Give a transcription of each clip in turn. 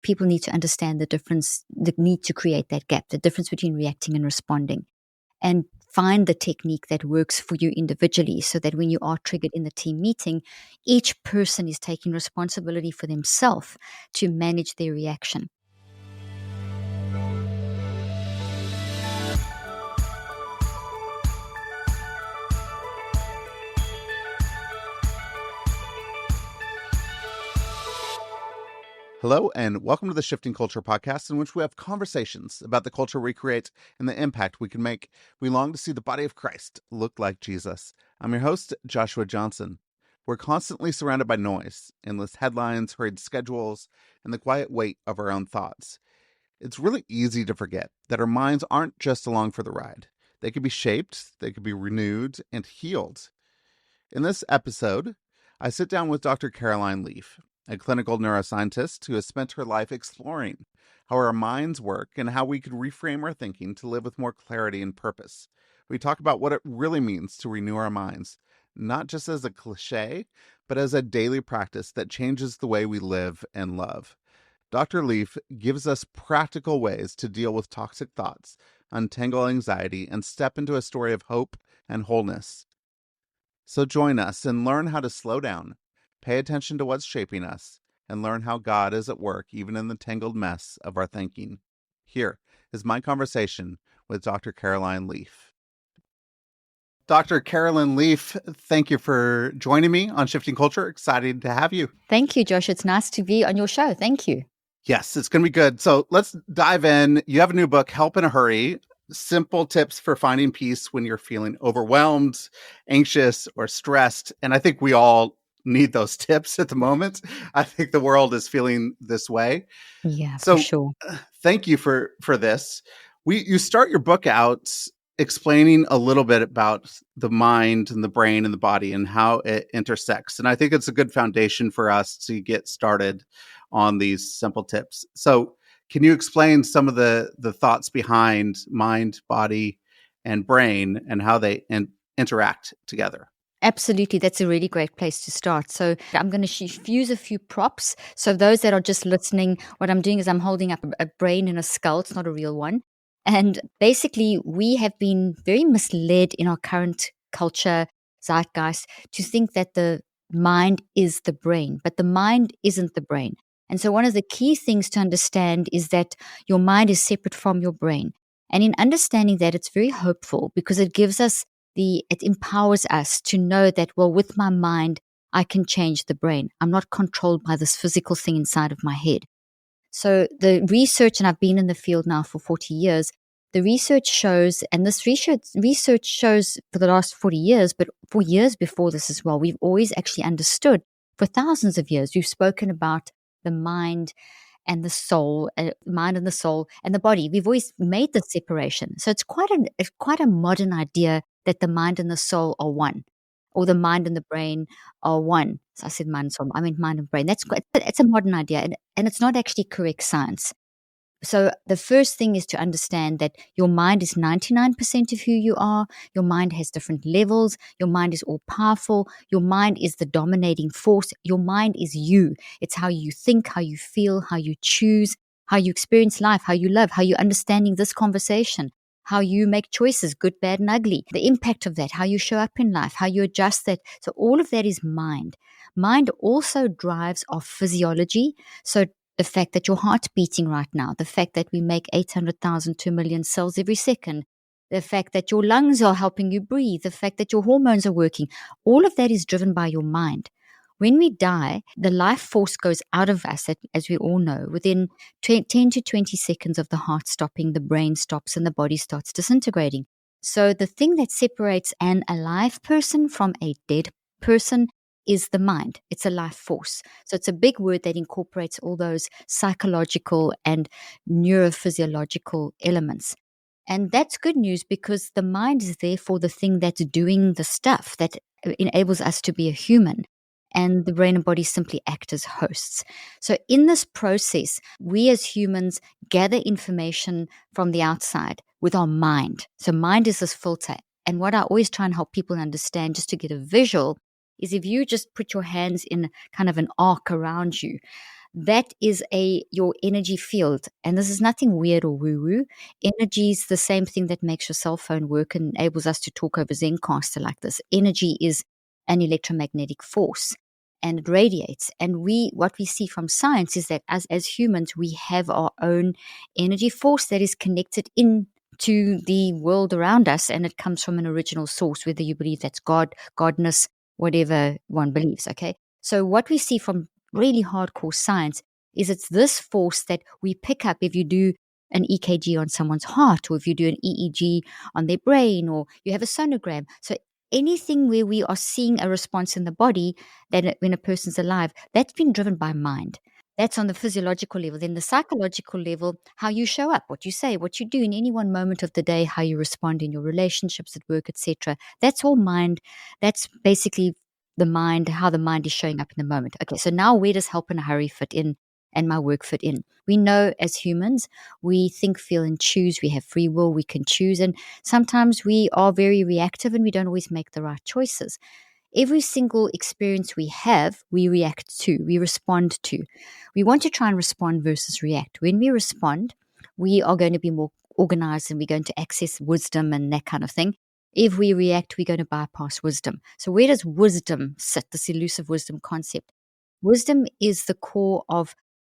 people need to understand the difference, the need to create that gap, the difference between reacting and responding, and find the technique that works for you individually so that when you are triggered in the team meeting, each person is taking responsibility for themselves to manage their reaction. Hello, and welcome to the Shifting Culture podcast, in which we have conversations about the culture we create and the impact we can make. We long to see the body of Christ look like Jesus. I'm your host, Joshua Johnson. We're constantly surrounded by noise, endless headlines, hurried schedules, and the quiet weight of our own thoughts. It's really easy to forget that our minds aren't just along for the ride. They can be shaped, they can be renewed, and healed. In this episode, I sit down with Dr. Caroline Leaf, a clinical neuroscientist who has spent her life exploring how our minds work and how we could reframe our thinking to live with more clarity and purpose. We talk about what it really means to renew our minds, not just as a cliche, but as a daily practice that changes the way we live and love. Dr. Leaf gives us practical ways to deal with toxic thoughts, untangle anxiety, and step into a story of hope and wholeness. So join us and learn how to slow down, pay attention to what's shaping us, and learn how God is at work even in the tangled mess of our thinking. Here is my conversation with Dr. Caroline Leaf. Dr. Caroline Leaf, thank you for joining me on Shifting Culture. Excited to have you. Thank you, Josh. It's nice to be on your show. Thank you. Yes, it's going to be good. So let's dive in. You have a new book, Help in a Hurry: Simple Tips for Finding Peace When You're Feeling Overwhelmed, Anxious, or Stressed. And I think we all need those tips at the moment. I think the world is feeling this way. Yeah, So for sure. Thank you for this. You start your book out explaining a little bit about the mind and the brain and the body and how it intersects. And I think it's a good foundation for us to get started on these simple tips. So can you explain some of the thoughts behind mind, body, and brain and how they interact together? Absolutely. That's a really great place to start. So I'm going to use a few props. So those that are just listening, what I'm doing is I'm holding up a brain and a skull. It's not a real one. And basically, we have been very misled in our current culture, zeitgeist, to think that the mind is the brain, but the mind isn't the brain. And so one of the key things to understand is that your mind is separate from your brain. And in understanding that, it's very hopeful because it gives us it empowers us to know that, well, with my mind, I can change the brain. I'm not controlled by this physical thing inside of my head. So the research, and I've been in the field now for 40 years, the research shows, and this research shows for the last 40 years, but for years before this as well, we've always actually understood for thousands of years, we've spoken about the mind and the soul, mind and the soul and the body. We've always made the separation. So it's quite a modern idea that the mind and the soul are one, or the mind and the brain are one. So I said mind and soul. I meant mind and brain. It's a modern idea, and it's not actually correct science. So the first thing is to understand that your mind is 99% of who you are. Your mind has different levels. Your mind is all powerful. Your mind is the dominating force. Your mind is you. It's how you think, how you feel, how you choose, how you experience life, how you love, how you're understanding this conversation, how you make choices, good, bad, and ugly, the impact of that, how you show up in life, how you adjust that. So all of that is mind. Mind also drives our physiology. So the fact that your heart's beating right now, the fact that we make 800,000 to 1 million cells every second, the fact that your lungs are helping you breathe, the fact that your hormones are working, all of that is driven by your mind. When we die, the life force goes out of us, as we all know. Within 10 to 20 seconds of the heart stopping, the brain stops and the body starts disintegrating. So the thing that separates an alive person from a dead person is the mind. It's a life force. So it's a big word that incorporates all those psychological and neurophysiological elements. And that's good news because the mind is there for the thing that's doing the stuff that enables us to be a human. And the brain and body simply act as hosts. So in this process, we as humans gather information from the outside with our mind. So mind is this filter. And what I always try and help people understand, just to get a visual, is if you just put your hands in kind of an arc around you, that is your energy field. And this is nothing weird or woo-woo. Energy is the same thing that makes your cell phone work and enables us to talk over Zencaster like this. Energy is an electromagnetic force and it radiates. And what we see from science is that as humans, we have our own energy force that is connected in to the world around us, and it comes from an original source, whether you believe that's God, godness, whatever one believes. Okay. So what we see from really hardcore science is it's this force that we pick up if you do an EKG on someone's heart, or if you do an EEG on their brain, or you have a sonogram. So anything where we are seeing a response in the body that when a person's alive, that's been driven by mind. That's on the physiological level. Then the psychological level, how you show up, what you say, what you do in any one moment of the day, how you respond in your relationships at work, etc. That's all mind. That's basically the mind, how the mind is showing up in the moment. Okay, so now where does help in a hurry fit in and my work fit in? We know as humans, we think, feel, and choose. We have free will, we can choose. And sometimes we are very reactive and we don't always make the right choices. Every single experience we have, we react to, we respond to. We want to try and respond versus react. When we respond, we are going to be more organized and we're going to access wisdom and that kind of thing. If we react, we're going to bypass wisdom. So where does wisdom sit, this elusive wisdom concept? Wisdom is the core of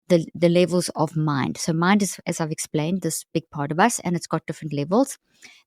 the levels of mind. So mind is, as I've explained, this big part of us, and it's got different levels.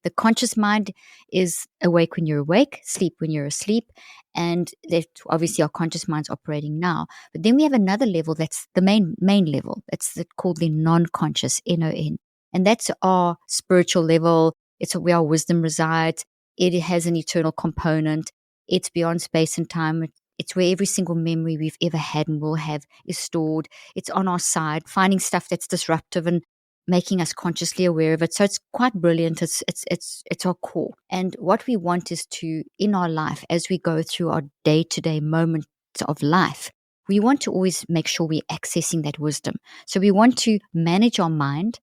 The conscious mind is awake when you're awake, sleep when you're asleep, and that obviously our conscious mind's operating now. But then we have another level that's the main level. It's called the non-conscious, NON, and that's our spiritual level. It's where our wisdom resides. It has an eternal component. It's beyond space and time. It's where every single memory we've ever had and will have is stored. It's on our side, finding stuff that's disruptive and making us consciously aware of it. So it's quite brilliant. It's our core. And what we want is to, in our life, as we go through our day-to-day moments of life, we want to always make sure we're accessing that wisdom. So we want to manage our mind,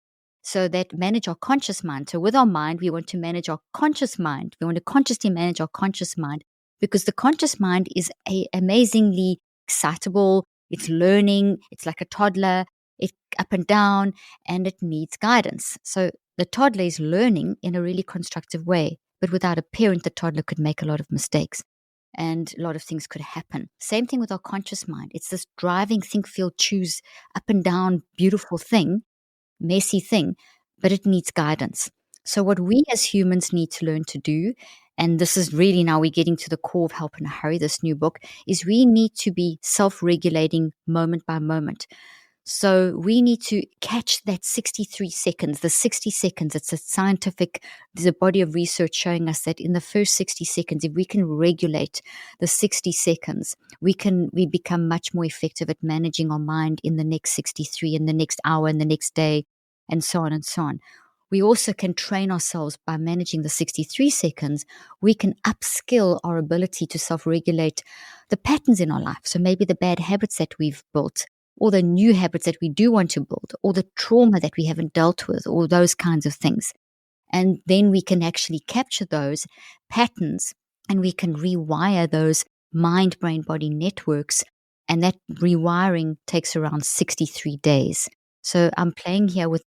manage our conscious mind. So with our mind, we want to manage our conscious mind. We want to consciously manage our conscious mind, because the conscious mind is amazingly excitable. It's learning. It's like a toddler. It's up and down, and it needs guidance. So the toddler is learning in a really constructive way, but without a parent, the toddler could make a lot of mistakes and a lot of things could happen. Same thing with our conscious mind. It's this driving, think, feel, choose, up and down, beautiful thing, messy thing, but it needs guidance. So what we as humans need to learn to do, and this is really now we're getting to the core of Help in a Hurry, this new book, is we need to be self-regulating moment by moment. So we need to catch that 63 seconds, the 60 seconds. It's there's a body of research showing us that in the first 60 seconds, if we can regulate the 60 seconds, we become much more effective at managing our mind in the next 63, in the next hour, in the next day, and so on and so on. We also can train ourselves by managing the 63 seconds. We can upskill our ability to self-regulate the patterns in our life. So maybe the bad habits that we've built, or the new habits that we do want to build, or the trauma that we haven't dealt with, or those kinds of things. And then we can actually capture those patterns and we can rewire those mind, brain, body networks. And that rewiring takes around 63 days. So I'm playing here with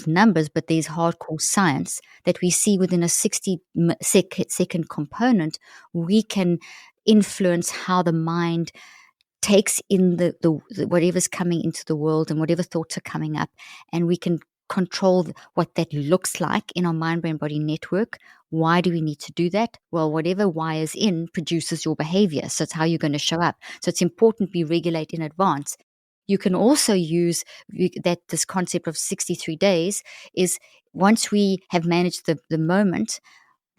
numbers, but there's hardcore science that we see within a 60-second component. We can influence how the mind takes in the whatever's coming into the world and whatever thoughts are coming up, and we can control what that looks like in our mind, brain, body network. Why do we need to do that? Well, whatever wires in produces your behavior, so it's how you're going to show up. So it's important we regulate in advance. You can also use this concept of 63 days is once we have managed the moment,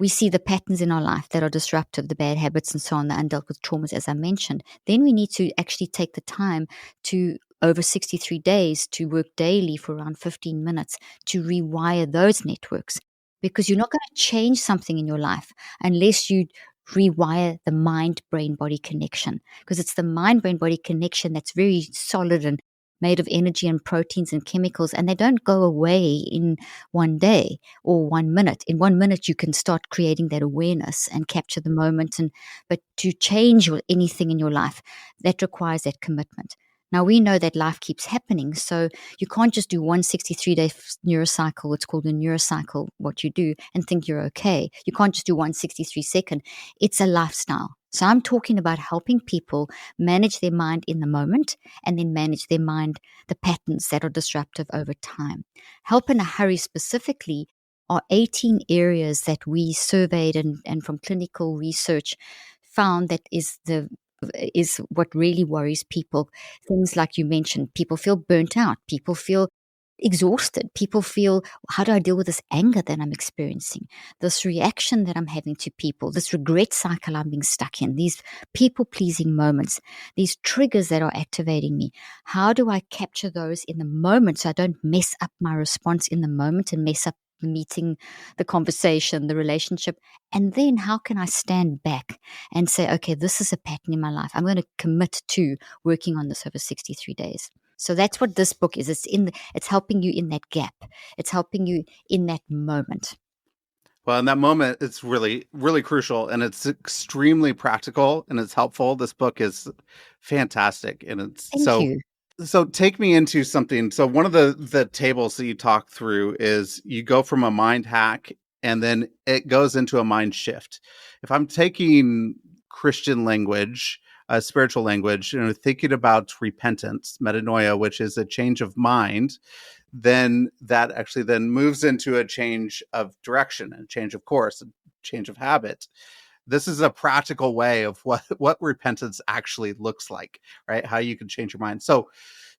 we see the patterns in our life that are disruptive, the bad habits and so on, the undealt with traumas, as I mentioned. Then we need to actually take the time to, over 63 days, to work daily for around 15 minutes to rewire those networks. Because you're not going to change something in your life unless you rewire the mind, brain, body connection. Because it's the mind, brain, body connection that's very solid and made of energy and proteins and chemicals, and they don't go away in one day or 1 minute. In 1 minute, you can start creating that awareness and capture the moment. But to change anything in your life, that requires that commitment. Now, we know that life keeps happening, so you can't just do one 63-day neurocycle. It's called a neurocycle, what you do, and think you're okay. You can't just do one 63-second. It's a lifestyle. So I'm talking about helping people manage their mind in the moment and then manage their mind, the patterns that are disruptive over time. Help in a Hurry specifically are 18 areas that we surveyed and from clinical research found that is what really worries people. Things like you mentioned, people feel burnt out, people feel exhausted, people feel, how do I deal with this anger that I'm experiencing, this reaction that I'm having to people, this regret cycle I'm being stuck in, these people pleasing moments, these triggers that are activating me. How do I capture those in the moment so I don't mess up my response in the moment and mess up the meeting, the conversation, the relationship? And then how can I stand back and say, okay, this is a pattern in my life. I'm going to commit to working on this over 63 days. So that's what this book is. It's helping you in that gap. It's helping you in that moment. Well, in that moment, it's really, really crucial, and it's extremely practical, and it's helpful. This book is fantastic, and it's Thank so. you. So take me into something. So one of the tables that you talk through is you go from a mind hack, and then it goes into a mind shift. If I'm taking Christian language, spiritual language, thinking about repentance, metanoia, which is a change of mind, then that actually then moves into a change of direction, a change of course, a change of habit. This is a practical way of what repentance actually looks like, right? How you can change your mind. So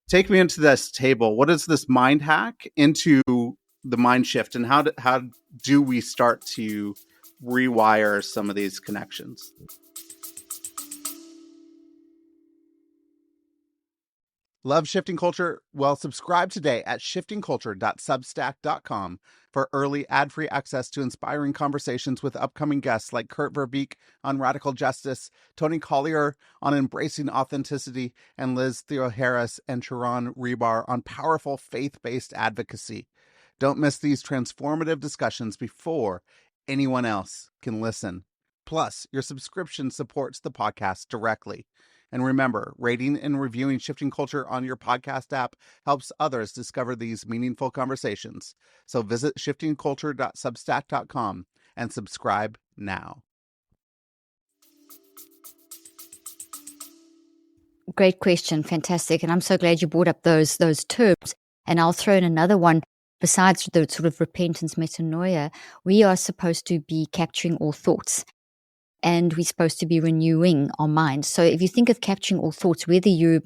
take me into this table. What is this mind hack into the mind shift, and how do we start to rewire some of these connections? Love Shifting Culture? Well, subscribe today at shiftingculture.substack.com for early ad-free access to inspiring conversations with upcoming guests like Kurt Verbeek on radical justice, Tony Collier on embracing authenticity, and Liz Theo-Harris and Sharon Rebar on powerful faith-based advocacy. Don't miss these transformative discussions before anyone else can listen. Plus, your subscription supports the podcast directly. And remember, rating and reviewing Shifting Culture on your podcast app helps others discover these meaningful conversations. So visit shiftingculture.substack.com and subscribe now. Great question. Fantastic. And I'm so glad you brought up those terms. And I'll throw in another one. Besides the sort of repentance, metanoia, we are supposed to be capturing all thoughts. And we're supposed to be renewing our minds. So if you think of capturing all thoughts, whether you're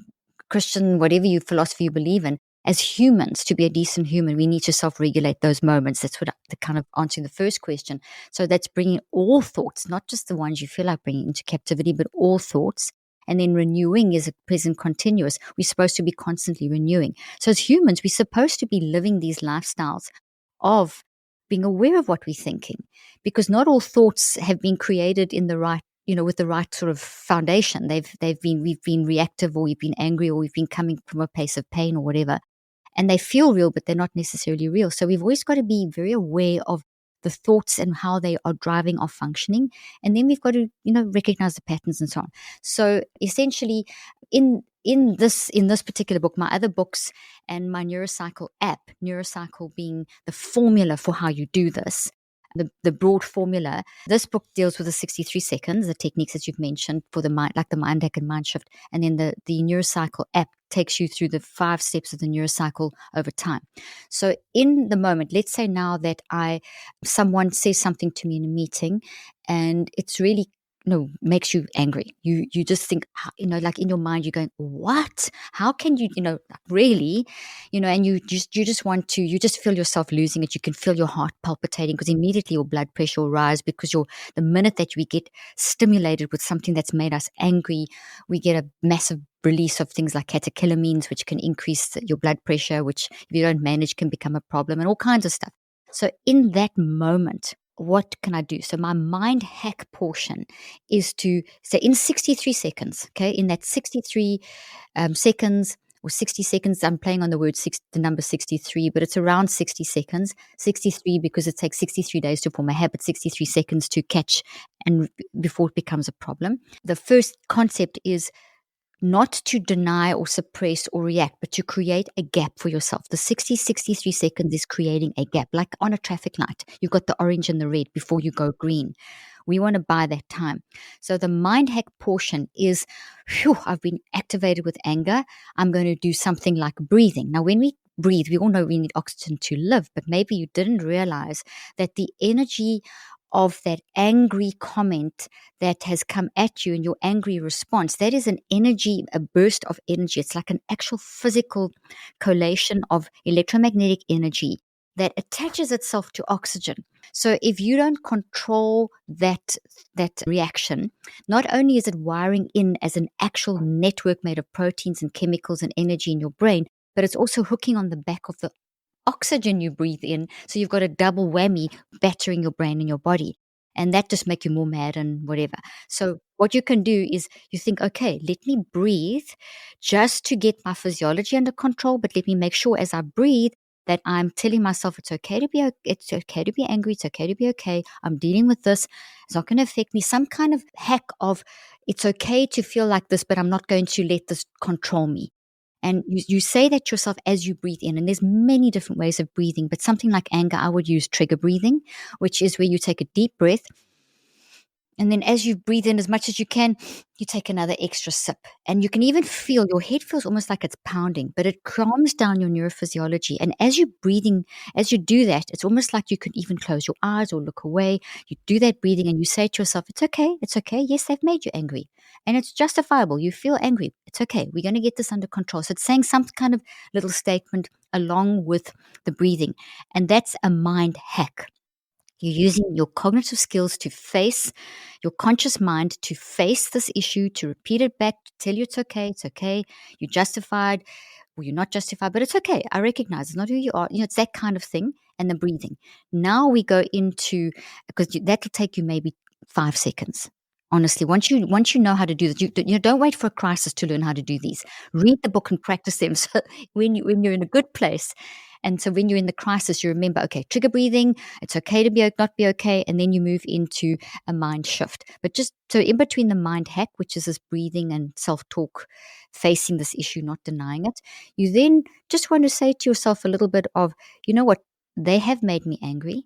Christian, whatever philosophy you believe in, as humans, to be a decent human, we need to self-regulate those moments. That's what the kind of answering the first question. So that's bringing all thoughts, not just the ones you feel like bringing into captivity, but all thoughts. And then renewing is a present continuous. We're supposed to be constantly renewing. So as humans, we're supposed to be living these lifestyles of being aware of what we're thinking, because not all thoughts have been created in the right, with the right sort of foundation. We've been reactive, or we've been angry, or we've been coming from a place of pain or whatever. And they feel real, but they're not necessarily real. So we've always got to be very aware of the thoughts and how they are driving our functioning. And then we've got to, recognize the patterns and so on. So essentially in this particular book, my other books and my Neurocycle app, Neurocycle being the formula for how you do this, the broad formula. This book deals with the 63 seconds, the techniques that you've mentioned for the mind, like the mind hack and mind shift. And then the Neurocycle app takes you through the 5 steps of the Neurocycle over time. So in the moment, let's say now that someone says something to me in a meeting and it's really makes you angry. You just think, like in your mind, you're going, what? How can you, really, and you just want to, you just feel yourself losing it. You can feel your heart palpitating because immediately your blood pressure will rise, because the minute that we get stimulated with something that's made us angry, we get a massive release of things like catecholamines, which can increase your blood pressure, which if you don't manage can become a problem, and all kinds of stuff. So in that moment, what can I do? So my mind hack portion is to say in 63 seconds, okay, in that 63 seconds or 60 seconds, I'm playing on the number 63, but it's around 60 seconds, 63 because it takes 63 days to form a habit, 63 seconds to catch and before it becomes a problem. The first concept is not to deny or suppress or react, but to create a gap for yourself. The 63 seconds is creating a gap, like on a traffic light. You've got the orange and the red before you go green. We want to buy that time. So the mind hack portion is, phew, I've been activated with anger. I'm going to do something like breathing. Now, when we breathe, we all know we need oxygen to live, but maybe you didn't realize that the energy of that angry comment that has come at you and your angry response, that is an energy, a burst of energy. It's like an actual physical collation of electromagnetic energy that attaches itself to oxygen. So if you don't control that reaction, not only is it wiring in as an actual network made of proteins and chemicals and energy in your brain, but it's also hooking on the back of the oxygen you breathe in. So you've got a double whammy battering your brain and your body. And that just make you more mad and whatever. So what you can do is you think, okay, let me breathe just to get my physiology under control, but let me make sure as I breathe that I'm telling myself it's okay to be it's okay to be angry, it's okay to be okay. I'm dealing with this. It's not going to affect me. Some kind of hack of it's okay to feel like this, but I'm not going to let this control me. And you say that yourself as you breathe in. And there's many different ways of breathing, but something like anger, I would use trigger breathing, which is where you take a deep breath. And then as you breathe in as much as you can, you take another extra sip. And you can even feel your head feels almost like it's pounding, but it calms down your neurophysiology. And as you're breathing, as you do that, it's almost like you could even close your eyes or look away. You do that breathing and you say to yourself, it's okay, it's okay. Yes, they've made you angry. And it's justifiable. You feel angry. It's okay. We're going to get this under control. So it's saying some kind of little statement along with the breathing. And that's a mind hack. You're using your cognitive skills to face your conscious mind to face this issue, to repeat it back, to tell you it's okay, it's okay. You're justified, or you're not justified, but it's okay. I recognize it's not who you are. You know, it's that kind of thing. And the breathing. Now we go into, because that'll take you maybe 5 seconds. Honestly, once you know how to do this, you don't wait for a crisis to learn how to do these. Read the book and practice them. So when you're in a good place, and so when you're in the crisis, you remember, okay, trigger breathing. It's okay to not be okay, and then you move into a mind shift. But just so in between the mind hack, which is this breathing and self talk, facing this issue, not denying it, you then just want to say to yourself a little bit of, you know what, they have made me angry,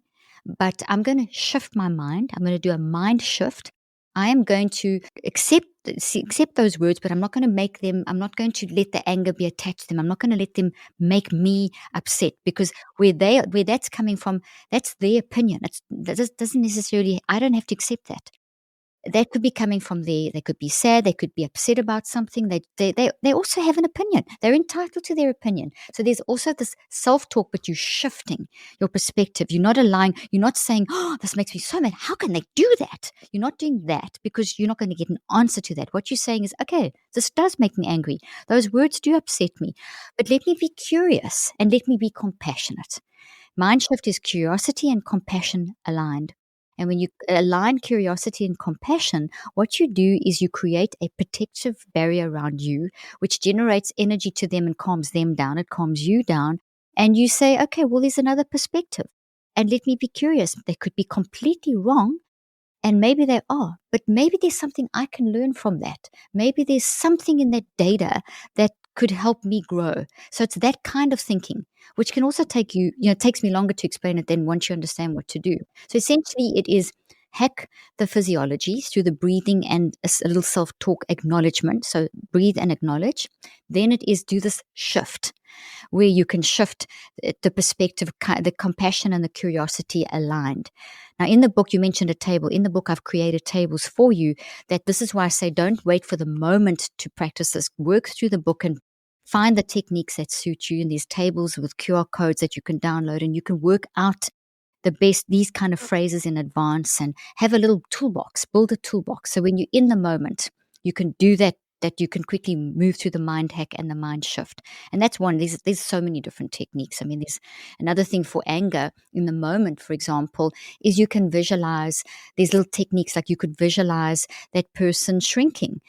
but I'm going to shift my mind. I'm going to do a mind shift. I am going to accept those words, but I'm not going to make them, I'm not going to let the anger be attached to them. I'm not going to let them make me upset, because where that's coming from, that's their opinion. That doesn't necessarily, I don't have to accept that. That could be coming from there. They could be sad. They could be upset about something. They also have an opinion. They're entitled to their opinion. So there's also this self-talk, but you're shifting your perspective. You're not allowing, you're not saying, oh, this makes me so mad. How can they do that? You're not doing that because you're not going to get an answer to that. What you're saying is, okay, this does make me angry. Those words do upset me, but let me be curious and let me be compassionate. Mind shift is curiosity and compassion aligned. And when you align curiosity and compassion, what you do is you create a protective barrier around you, which generates energy to them and calms them down. It calms you down. And you say, okay, well, there's another perspective. And let me be curious. They could be completely wrong. And maybe they are, but maybe there's something I can learn from that. Maybe there's something in that data that could help me grow. So it's that kind of thinking, which can also take you, it takes me longer to explain it than once you understand what to do. So essentially it is hack the physiology through the breathing and a little self-talk acknowledgement. So breathe and acknowledge. Then it is do this shift where you can shift the perspective, the compassion and the curiosity aligned. Now, in the book, you mentioned a table. In the book, I've created tables for you that this is why I say don't wait for the moment to practice this. Work through the book and find the techniques that suit you. And there's tables with QR codes that you can download, and you can work out the best, these kind of phrases in advance, and have a little toolbox, build a toolbox. So when you're in the moment, you can do that you can quickly move through the mind hack and the mind shift. And that's one. There's so many different techniques. I mean, there's another thing for anger in the moment, for example, is you can visualize these little techniques, like you could visualize that person shrinking,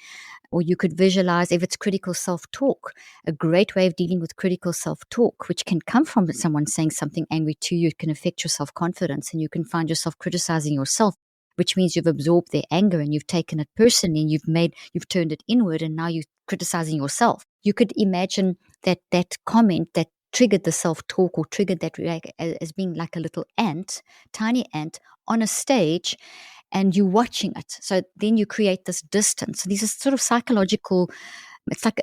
or you could visualize if it's critical self-talk. A great way of dealing with critical self-talk, which can come from someone saying something angry to you, it can affect your self-confidence, and you can find yourself criticizing yourself. which means you've absorbed their anger and you've taken it personally and you've turned it inward and now you're criticizing yourself. You could imagine that comment that triggered the self-talk or triggered that as being like a little ant, tiny ant on a stage, and you're watching it. So then you create this distance. So these are sort of psychological. It's like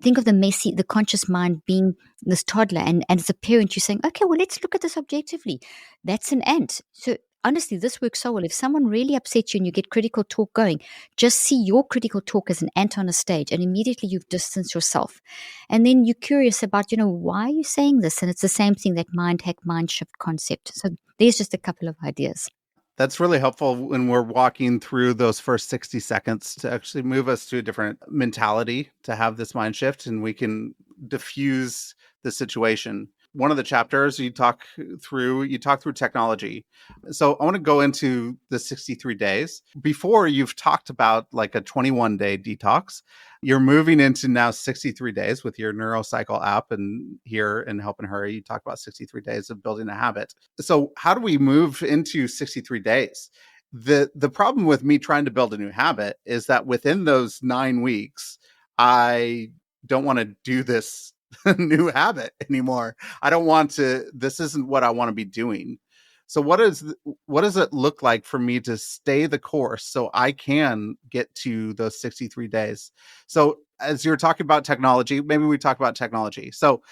think of the conscious mind being this toddler, and as a parent, you're saying, okay, well, let's look at this objectively. That's an ant. So honestly, this works so well. If someone really upsets you and you get critical talk going, just see your critical talk as an ant on a stage, and immediately you've distanced yourself. And then you're curious about, why are you saying this? And it's the same thing, that mind hack, mind shift concept. So there's just a couple of ideas. That's really helpful when we're walking through those first 60 seconds to actually move us to a different mentality, to have this mind shift, and we can diffuse the situation. One of the chapters you talk through technology. So I want to go into the 63 days. Before, you've talked about like a 21-day detox. You're moving into now 63 days with your neurocycle app, and here in Help and Hurry, you talk about 63 days of building a habit. So how do we move into 63 days? The problem with me trying to build a new habit is that within those 9 weeks, I don't want to do this new habit anymore. I don't want to, this isn't what I want to be doing. So what does it look like for me to stay the course so I can get to those 63 days? So as you're talking about technology, maybe we talk about technology. So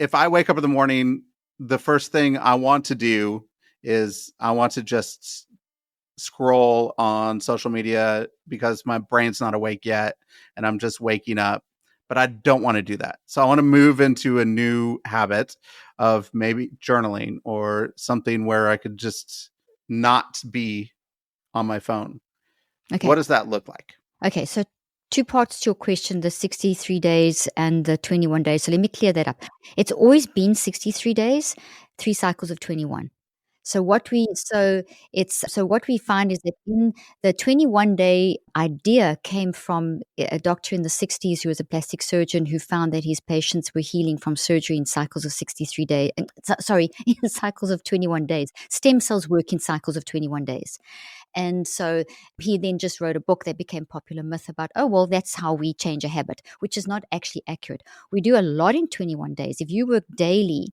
if I wake up in the morning, the first thing I want to do is I want to just scroll on social media because my brain's not awake yet and I'm just waking up. But I don't want to do that. So I want to move into a new habit of maybe journaling or something where I could just not be on my phone. Okay. What does that look like? Okay, so two parts to your question, the 63 days and the 21 days. So let me clear that up. It's always been 63 days, 3 cycles of 21. So what we find is that in the 21-day idea came from a doctor in the 60s who was a plastic surgeon who found that his patients were healing from surgery in cycles of 63 days. In cycles of 21 days. Stem cells work in cycles of 21 days. And so he then just wrote a book that became popular myth about, oh, well, that's how we change a habit, which is not actually accurate. We do a lot in 21 days. If you work daily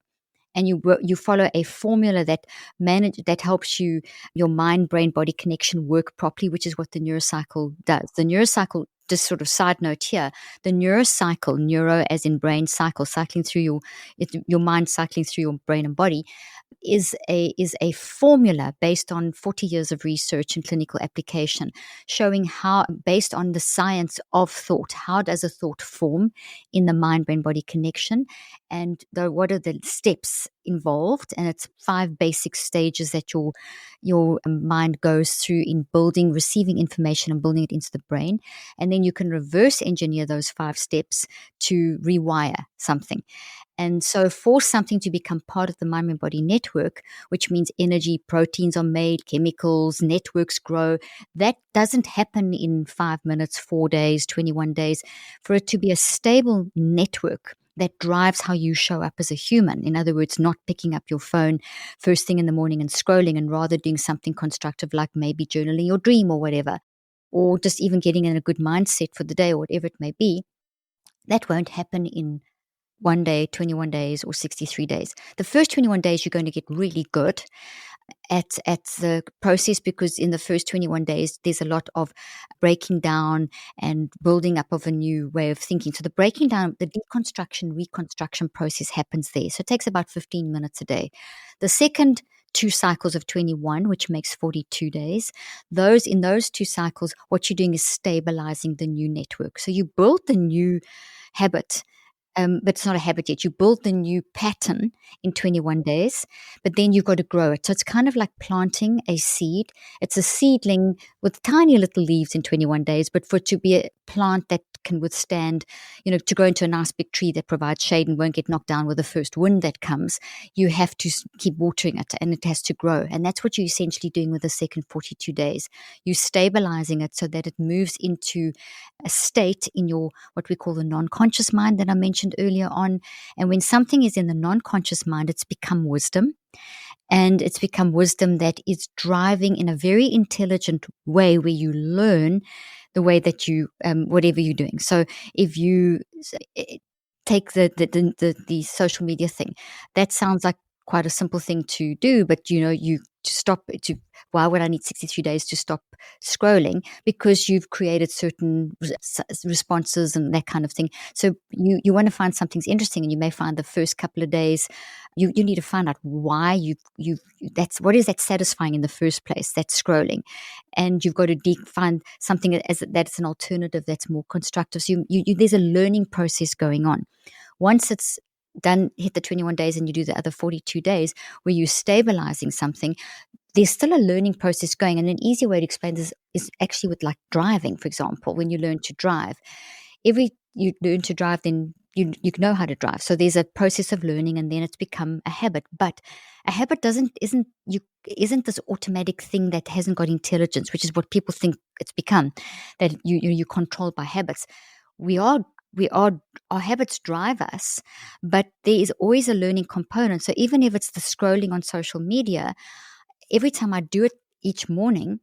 and you follow a formula that helps your mind brain body connection work properly, which is what the neurocycle does. The neurocycle, just sort of side note here, the neurocycle, neuro as in brain, cycling through your mind, cycling through your brain and body, is a formula based on 40 years of research and clinical application, showing how, based on the science of thought, how does a thought form in the mind brain body connection, and what are the steps involved. And it's 5 basic stages that your mind goes through in receiving information and building it into the brain. And then you can reverse engineer those 5 steps to rewire something. And so for something to become part of the mind and body network, which means energy, proteins are made, chemicals, networks grow, that doesn't happen in 5 minutes, 4 days, 21 days. For it to be a stable network that drives how you show up as a human, in other words, not picking up your phone first thing in the morning and scrolling, and rather doing something constructive like maybe journaling your dream or whatever, or just even getting in a good mindset for the day or whatever it may be, that won't happen in 1 day, 21 days, or 63 days. The first 21 days, you're going to get really good at the process, because in the first 21 days, there's a lot of breaking down and building up of a new way of thinking. So the breaking down, the deconstruction, reconstruction process happens there. So it takes about 15 minutes a day. The second 2 cycles of 21, which makes 42 days. In those 2 cycles, what you're doing is stabilizing the new network. So you build the new habit, but it's not a habit yet. You build the new pattern in 21 days, but then you've got to grow it. So it's kind of like planting a seed. It's a seedling with tiny little leaves in 21 days, but for it to be a plant that can withstand, to grow into a nice big tree that provides shade and won't get knocked down with the first wind that comes, you have to keep watering it, and it has to grow. And that's what you're essentially doing with the second 42 days. You're stabilizing it so that it moves into a state in your, what we call the non-conscious mind that I mentioned earlier on. And when something is in the non-conscious mind, it's become wisdom. And it's become wisdom that is driving in a very intelligent way where you learn the way that you, whatever you're doing. So if you take the social media thing, that sounds like quite a simple thing to do, but you to stop to why would I need 63 days to stop scrolling? Because you've created certain responses and that kind of thing. So you want to find something's interesting, and you may find the first couple of days you need to find out why you that's what is that satisfying in the first place, that's scrolling, and you've got to find something that's an alternative that's more constructive. So there's a learning process going on. Once it's done, hit the 21 days, and you do the other 42 days where you're stabilizing something, there's still a learning process going. And an easy way to explain this is actually with like driving, for example. When you learn to drive, every you learn to drive, then you know how to drive. So there's a process of learning, and then it's become a habit. But a habit isn't this automatic thing that hasn't got intelligence, which is what people think it's become, that you're controlled by habits. We are we are our habits drive us, but there is always a learning component. So even if it's the scrolling on social media, every time I do it each morning,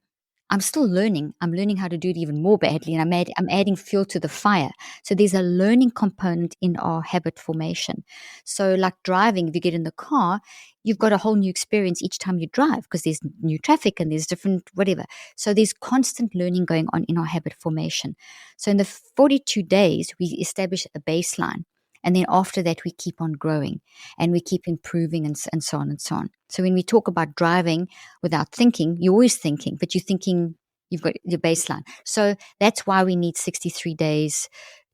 I'm still learning. I'm learning how to do it even more badly, and I'm adding fuel to the fire. So there's a learning component in our habit formation. So like driving, if you get in the car, you've got a whole new experience each time you drive because there's new traffic and there's different whatever. So there's constant learning going on in our habit formation. So in the 42 days, we establish a baseline. And then after that, we keep on growing and we keep improving and so on and so on. So when we talk about driving without thinking, you're always thinking, but you're thinking you've got your baseline. So that's why we need 63 days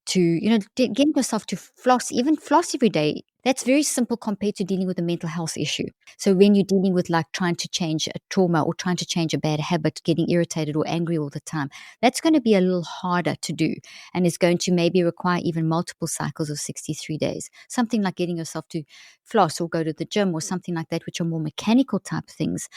to, getting yourself to floss, even floss every day. That's very simple compared to dealing with a mental health issue. So when you're dealing with like trying to change a trauma or trying to change a bad habit, getting irritated or angry all the time, that's going to be a little harder to do. And it's going to maybe require even multiple cycles of 63 days. Something like getting yourself to floss or go to the gym or something like that, which are more mechanical type things.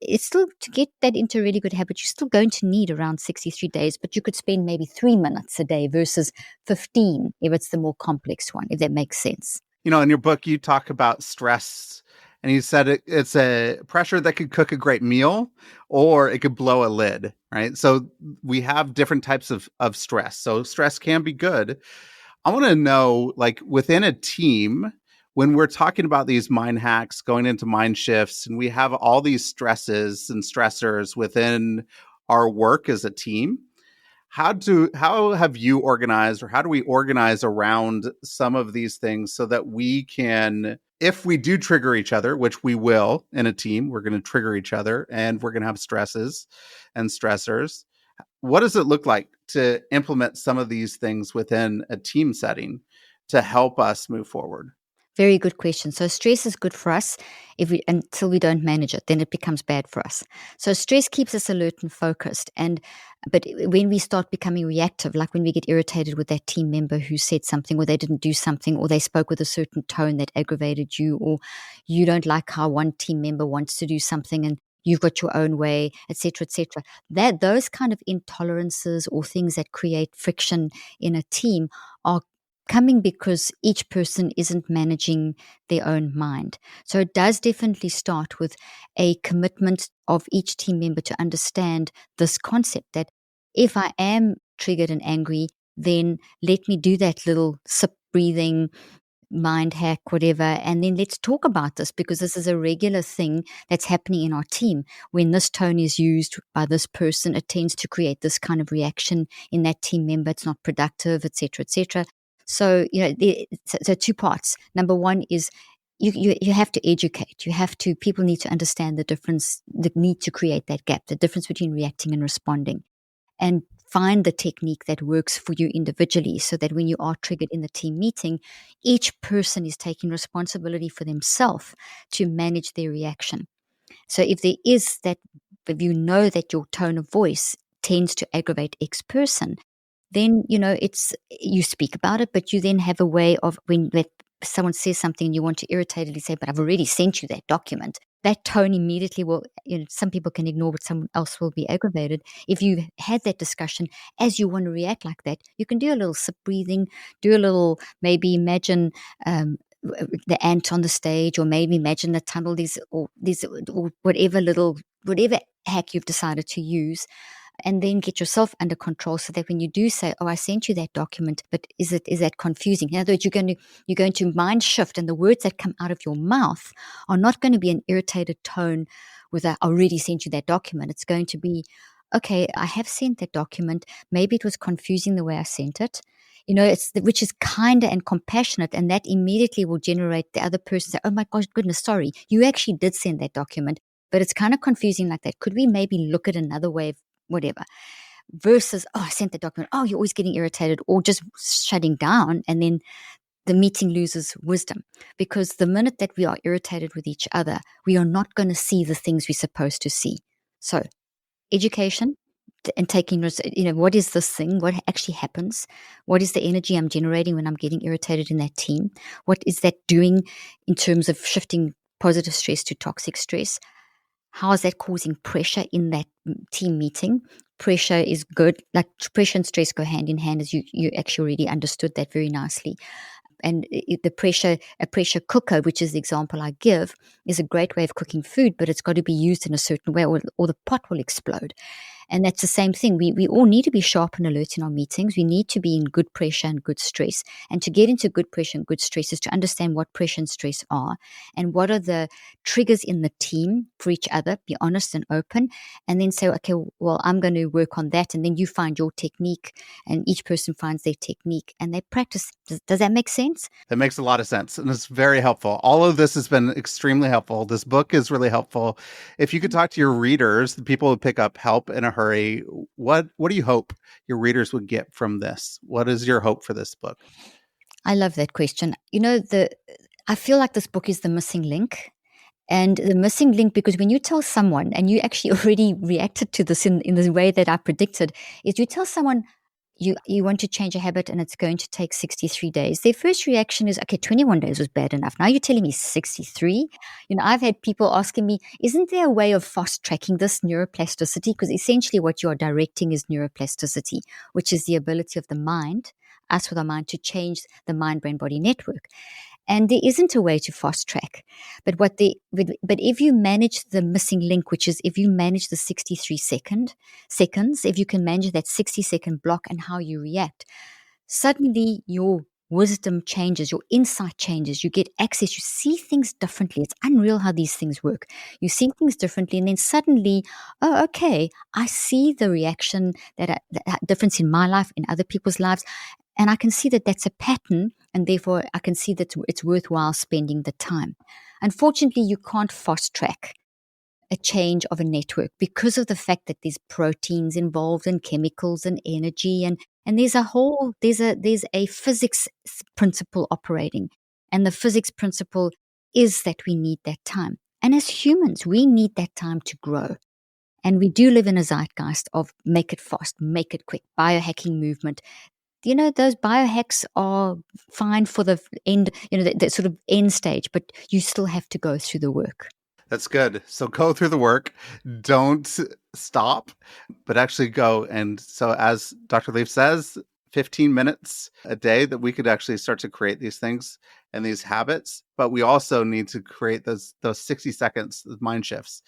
It's still, to get that into a really good habit, you're still going to need around 63 days, but you could spend maybe 3 minutes a day versus 15 if it's the more complex one, if that makes sense. In your book, you talk about stress, and you said it's a pressure that could cook a great meal or it could blow a lid, right? So we have different types of stress. So stress can be good. I want to know, like within a team, when we're talking about these mind hacks, going into mind shifts, and we have all these stresses and stressors within our work as a team, how have you organized, or how do we organize around some of these things so that we can, if we do trigger each other, which we will in a team, we're going to trigger each other and we're going to have stresses and stressors. What does it look like to implement some of these things within a team setting to help us move forward? Very good question. So stress is good for us until we don't manage it, then it becomes bad for us. So stress keeps us alert and focused. But when we start becoming reactive, like when we get irritated with that team member who said something, or they didn't do something, or they spoke with a certain tone that aggravated you, or you don't like how one team member wants to do something and you've got your own way, etc., etc. That those kind of intolerances or things that create friction in a team are coming because each person isn't managing their own mind. So it does definitely start with a commitment of each team member to understand this concept that if I am triggered and angry, then let me do that little sip breathing, mind hack, whatever, and then let's talk about this, because this is a regular thing that's happening in our team. When this tone is used by this person, it tends to create this kind of reaction in that team member. It's not productive, etc., etc. So, so two parts. Number one is you have to educate. People need to understand the difference, the need to create that gap, the difference between reacting and responding, and find the technique that works for you individually, so that when you are triggered in the team meeting, each person is taking responsibility for themselves to manage their reaction. So if you know that your tone of voice tends to aggravate X person, then you speak about it, but you then have a way of, when someone says something and you want to irritatedly say, but I've already sent you that document, that tone immediately will, some people can ignore, but someone else will be aggravated. If you've had that discussion, as you want to react like that, you can do a little sip breathing, do a little, maybe imagine the ant on the stage, or maybe imagine the tunnel, or whatever hack you've decided to use, and then get yourself under control so that when you do say, oh, I sent you that document, but is that confusing? In other words, you're going to mind shift, and the words that come out of your mouth are not going to be an irritated tone with a, I already sent you that document. It's going to be, okay, I have sent that document. Maybe it was confusing the way I sent it. Which is kinder and compassionate, and that immediately will generate the other person say, oh my gosh, goodness, sorry, you actually did send that document, but it's kind of confusing like that. Could we maybe look at another way of whatever? Versus, oh, I sent the document. Oh, you're always getting irritated, or just shutting down, and then the meeting loses wisdom. Because the minute that we are irritated with each other, we are not going to see the things we're supposed to see. So, education and taking, what is this thing? What actually happens? What is the energy I'm generating when I'm getting irritated in that team? What is that doing in terms of shifting positive stress to toxic stress? How is that causing pressure in that team meeting? Pressure is good. Like pressure and stress go hand in hand, as you actually already understood that very nicely. And a pressure cooker, which is the example I give, is a great way of cooking food, but it's got to be used in a certain way, or the pot will explode. And that's the same thing. We all need to be sharp and alert in our meetings. We need to be in good pressure and good stress. And to get into good pressure and good stress is to understand what pressure and stress are, and what are the triggers in the team for each other. Be honest and open, and then say, okay, well, I'm going to work on that. And then you find your technique, and each person finds their technique, and they practice. Does that make sense? That makes a lot of sense, and it's very helpful. All of this has been extremely helpful. This book is really helpful. If you could talk to your readers, the people who pick up Help in a Hurry, what do you hope your readers would get from this? What is your hope for this book? I love that question. I feel like this book is the missing link. And the missing link, because when you tell someone, and you actually already reacted to this in the way that I predicted, is you tell someone you want to change a habit and it's going to take 63 days. Their first reaction is, okay, 21 days was bad enough. Now you're telling me 63? I've had people asking me, isn't there a way of fast tracking this neuroplasticity? Because essentially what you are directing is neuroplasticity, which is the ability of the mind, us with our mind, to change the mind-brain-body network. And there isn't a way to fast track. But if you manage the missing link, which is if you manage the 63 seconds, if you can manage that 60-second block and how you react, suddenly your wisdom changes, your insight changes, you get access, you see things differently. It's unreal how these things work. You see things differently, and then suddenly, oh, okay, I see the reaction, that difference in my life, in other people's lives. And I can see that that's a pattern, and therefore I can see that it's worthwhile spending the time. Unfortunately, you can't fast track a change of a network because of the fact that there's proteins involved and chemicals and energy, and there's a physics principle operating. And the physics principle is that we need that time. And as humans, we need that time to grow. And we do live in a zeitgeist of make it fast, make it quick, biohacking movement. Those biohacks are fine for the end, the sort of end stage, but you still have to go through the work. That's good. So go through the work. Don't stop, but actually go. And so as Dr. Leaf says, 15 minutes a day that we could actually start to create these things and these habits. But we also need to create those 60 seconds, those mind shifts.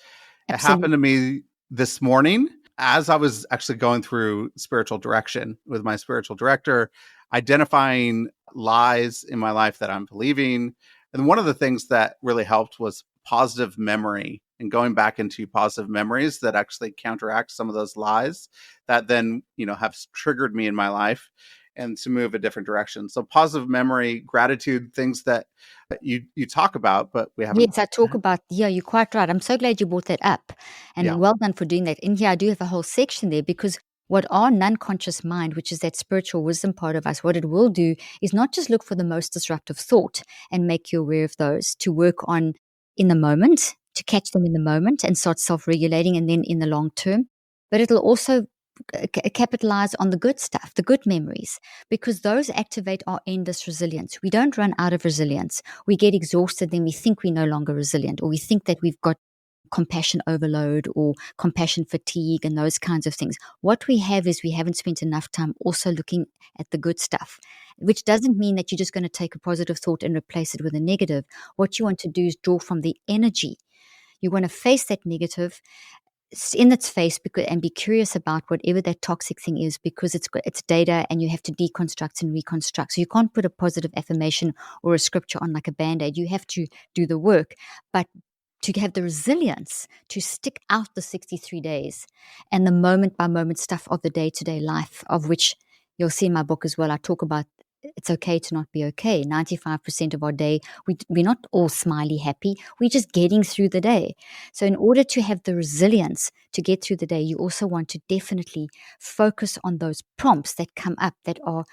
Absolutely. It happened to me this morning as I was actually going through spiritual direction with my spiritual director, identifying lies in my life that I'm believing. And one of the things that really helped was positive memory and going back into positive memories that actually counteract some of those lies that then, have triggered me in my life and to move a different direction. So positive memory, gratitude, things that you talk about, but we haven't. Yes, I talk about, you're quite right. I'm so glad you brought that up, and well done for doing that. In here, I do have a whole section there, because what our non-conscious mind, which is that spiritual wisdom part of us, what it will do is not just look for the most disruptive thought and make you aware of those, to work on in the moment, to catch them in the moment and start self-regulating, and then in the long term. But it'll also capitalize on the good stuff, the good memories, because those activate our endless resilience. We don't run out of resilience. We get exhausted, then we think we're no longer resilient, or we think that we've got compassion overload or compassion fatigue and those kinds of things. What we have is we haven't spent enough time also looking at the good stuff, which doesn't mean that you're just going to take a positive thought and replace it with a negative. What you want to do is draw from the energy. You want to face that negative in its face and be curious about whatever that toxic thing is, because it's data and you have to deconstruct and reconstruct. So you can't put a positive affirmation or a scripture on like a band-aid. You have to do the work. But to have the resilience to stick out the 63 days and the moment by moment stuff of the day-to-day life, of which you'll see in my book as well, I talk about it's okay to not be okay. 95% of our day, we're not all smiley happy. We're just getting through the day. So in order to have the resilience to get through the day, you also want to definitely focus on those prompts that come up that are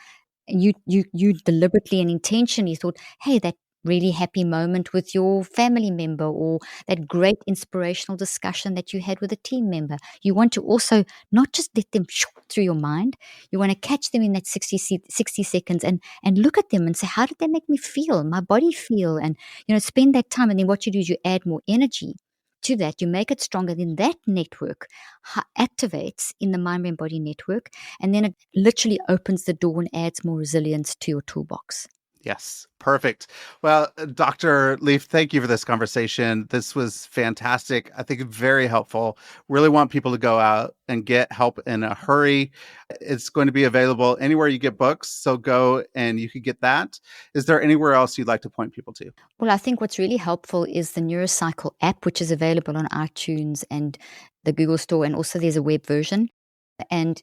you deliberately and intentionally thought, hey, that really happy moment with your family member, or that great inspirational discussion that you had with a team member. You want to also not just let them through your mind. You want to catch them in that 60 seconds and look at them and say, how did that make me feel, my body feel? And, spend that time. And then what you do is you add more energy to that. You make it stronger. Then that network activates in the mind brain body network. And then it literally opens the door and adds more resilience to your toolbox. Yes, perfect. Well, Dr. Leaf, thank you for this conversation. This was fantastic. I think very helpful. Really want people to go out and get help in a hurry. It's going to be available anywhere you get books, so go and you can get that. Is there anywhere else you'd like to point people to? Well, I think what's really helpful is the Neurocycle app, which is available on iTunes and the Google Store, and also there's a web version. And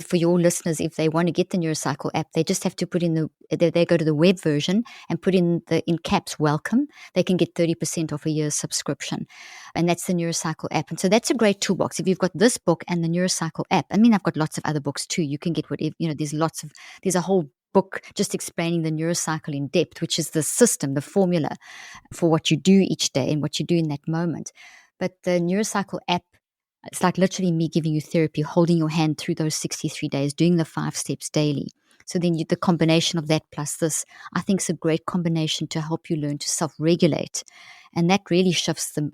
for your listeners, if they want to get the Neurocycle app, they just have to put in they go to the web version and put in caps welcome. They can get 30% off a year's subscription. And that's the Neurocycle app. And so that's a great toolbox. If you've got this book and the Neurocycle app, I mean, I've got lots of other books too. You can get whatever, there's a whole book just explaining the neurocycle in depth, which is the system, the formula for what you do each day and what you do in that moment. But the Neurocycle app, it's like literally me giving you therapy, holding your hand through those 63 days, doing the 5 steps daily. So then the combination of that plus this, I think, is a great combination to help you learn to self-regulate. And that really shifts the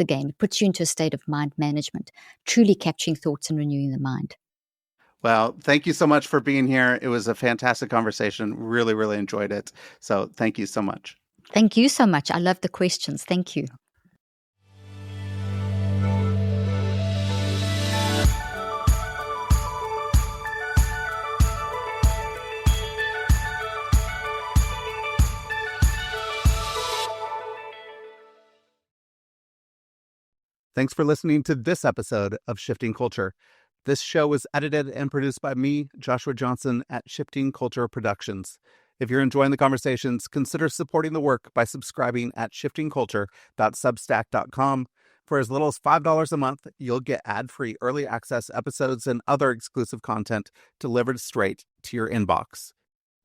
game. It puts you into a state of mind management, truly capturing thoughts and renewing the mind. Well, thank you so much for being here. It was a fantastic conversation. Really, really enjoyed it. So thank you so much. Thank you so much. I love the questions. Thank you. Thanks for listening to this episode of Shifting Culture. This show was edited and produced by me, Joshua Johnson, at Shifting Culture Productions. If you're enjoying the conversations, consider supporting the work by subscribing at shiftingculture.substack.com. For as little as $5 a month, you'll get ad-free early access episodes and other exclusive content delivered straight to your inbox.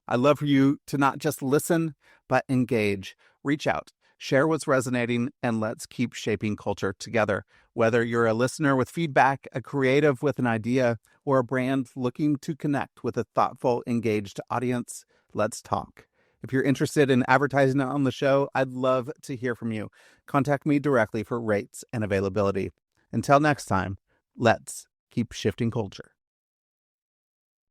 I'd love for you to not just listen, but engage. Reach out. Share what's resonating, and let's keep shaping culture together. Whether you're a listener with feedback, a creative with an idea, or a brand looking to connect with a thoughtful, engaged audience, let's talk. If you're interested in advertising on the show, I'd love to hear from you. Contact me directly for rates and availability. Until next time, let's keep shifting culture.